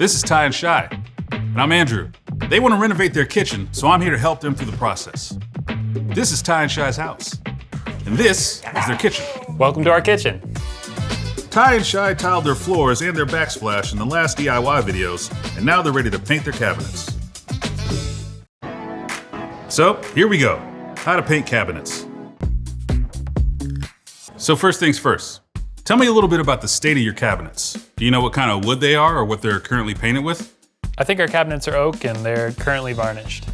This is Ty and Chey, and I'm Andrew. They want to renovate their kitchen, so I'm here to help them through the process. This is Ty and Chey's house, and this is their kitchen. Welcome to our kitchen. Ty and Chey tiled their floors and their backsplash in the last DIY videos, and now they're ready to paint their cabinets. So, here we go. How to paint cabinets. So first things first, tell me a little bit about the state of your cabinets. Do you know what kind of wood they are or what they're currently painted with? I think our cabinets are oak and they're currently varnished.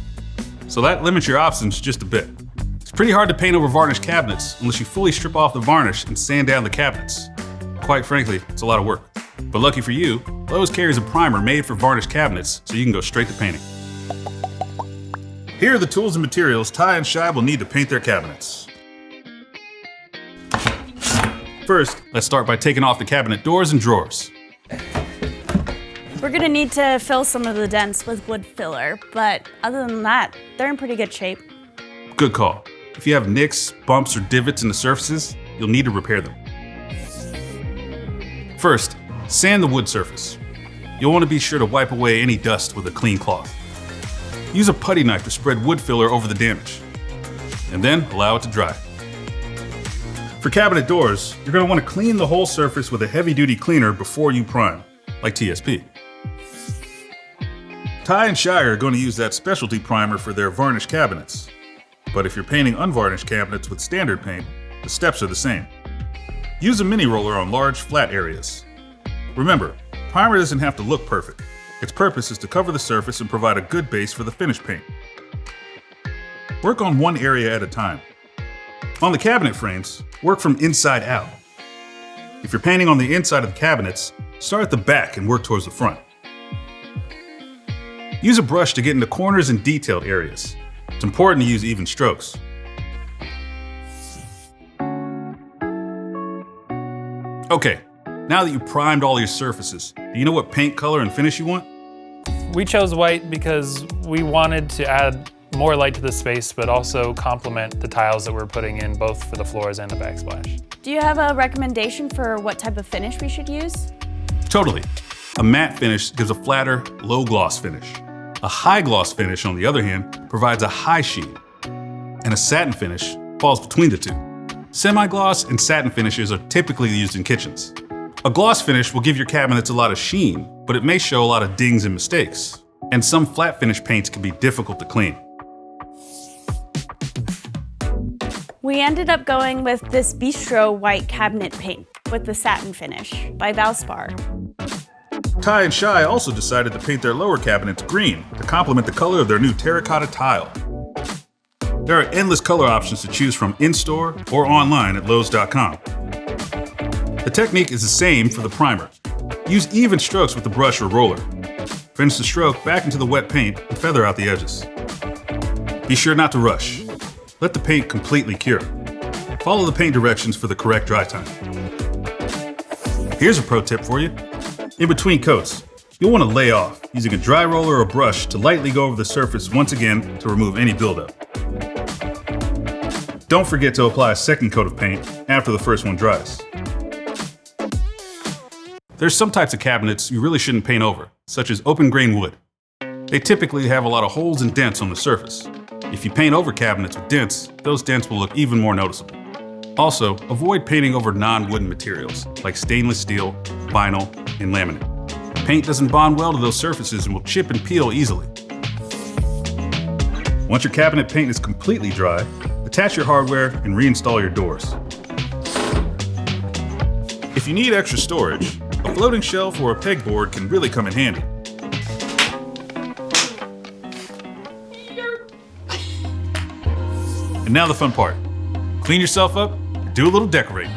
So that limits your options just a bit. It's pretty hard to paint over varnished cabinets unless you fully strip off the varnish and sand down the cabinets. Quite frankly, it's a lot of work. But lucky for you, Lowe carries a primer made for varnished cabinets, so you can go straight to painting. Here are the tools and materials Ty and Chey will need to paint their cabinets. First, let's start by taking off the cabinet doors and drawers. We're gonna need to fill some of the dents with wood filler, but other than that, they're in pretty good shape. Good call. If you have nicks, bumps, or divots in the surfaces, you'll need to repair them. First, sand the wood surface. You'll want to be sure to wipe away any dust with a clean cloth. Use a putty knife to spread wood filler over the damage, and then allow it to dry. For cabinet doors, you're going to want to clean the whole surface with a heavy-duty cleaner before you prime, like TSP. Ty and Chey are going to use that specialty primer for their varnished cabinets. But if you're painting unvarnished cabinets with standard paint, the steps are the same. Use a mini roller on large, flat areas. Remember, primer doesn't have to look perfect. Its purpose is to cover the surface and provide a good base for the finished paint. Work on one area at a time. On the cabinet frames, work from inside out. If you're painting on the inside of the cabinets, start at the back and work towards the front. Use a brush to get into corners and detailed areas. It's important to use even strokes. Okay, now that you've primed all your surfaces, do you know what paint color and finish you want? We chose white because we wanted to add more light to the space, but also complement the tiles that we're putting in both for the floors and the backsplash. Do you have a recommendation for what type of finish we should use? Totally. A matte finish gives a flatter, low gloss finish. A high gloss finish, on the other hand, provides a high sheen. And a satin finish falls between the two. Semi-gloss and satin finishes are typically used in kitchens. A gloss finish will give your cabinets a lot of sheen, but it may show a lot of dings and mistakes. And some flat finish paints can be difficult to clean. We ended up going with this Bistro white cabinet paint with the satin finish by Valspar. Ty and Chey also decided to paint their lower cabinets green to complement the color of their new terracotta tile. There are endless color options to choose from in-store or online at Lowes.com. The technique is the same for the primer. Use even strokes with the brush or roller. Finish the stroke back into the wet paint and feather out the edges. Be sure not to rush. Let the paint completely cure. Follow the paint directions for the correct dry time. Here's a pro tip for you. In between coats, you'll want to lay off, using a dry roller or brush to lightly go over the surface once again to remove any buildup. Don't forget to apply a second coat of paint after the first one dries. There's some types of cabinets you really shouldn't paint over, such as open grain wood. They typically have a lot of holes and dents on the surface. If you paint over cabinets with dents, those dents will look even more noticeable. Also, avoid painting over non-wooden materials like stainless steel, vinyl, and laminate. Paint doesn't bond well to those surfaces and will chip and peel easily. Once your cabinet paint is completely dry, attach your hardware and reinstall your doors. If you need extra storage, a floating shelf or a pegboard can really come in handy. And now the fun part. Clean yourself up and do a little decorating.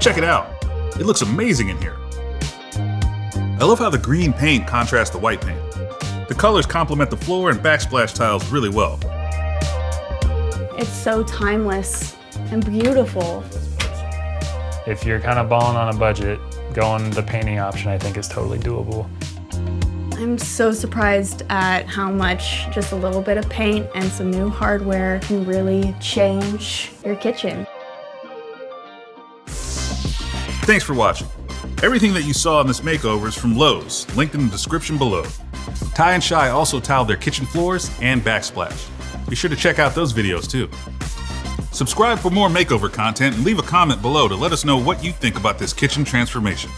Check it out. It looks amazing in here. I love how the green paint contrasts the white paint. The colors complement the floor and backsplash tiles really well. It's so timeless and beautiful. If you're kind of balling on a budget, going the painting option I think is totally doable. I'm so surprised at how much just a little bit of paint and some new hardware can really change your kitchen. Thanks for watching. Everything that you saw in this makeover is from Lowe's, linked in the description below. Ty and Chey also tiled their kitchen floors and backsplash. Be sure to check out those videos too. Subscribe for more makeover content and leave a comment below to let us know what you think about this kitchen transformation.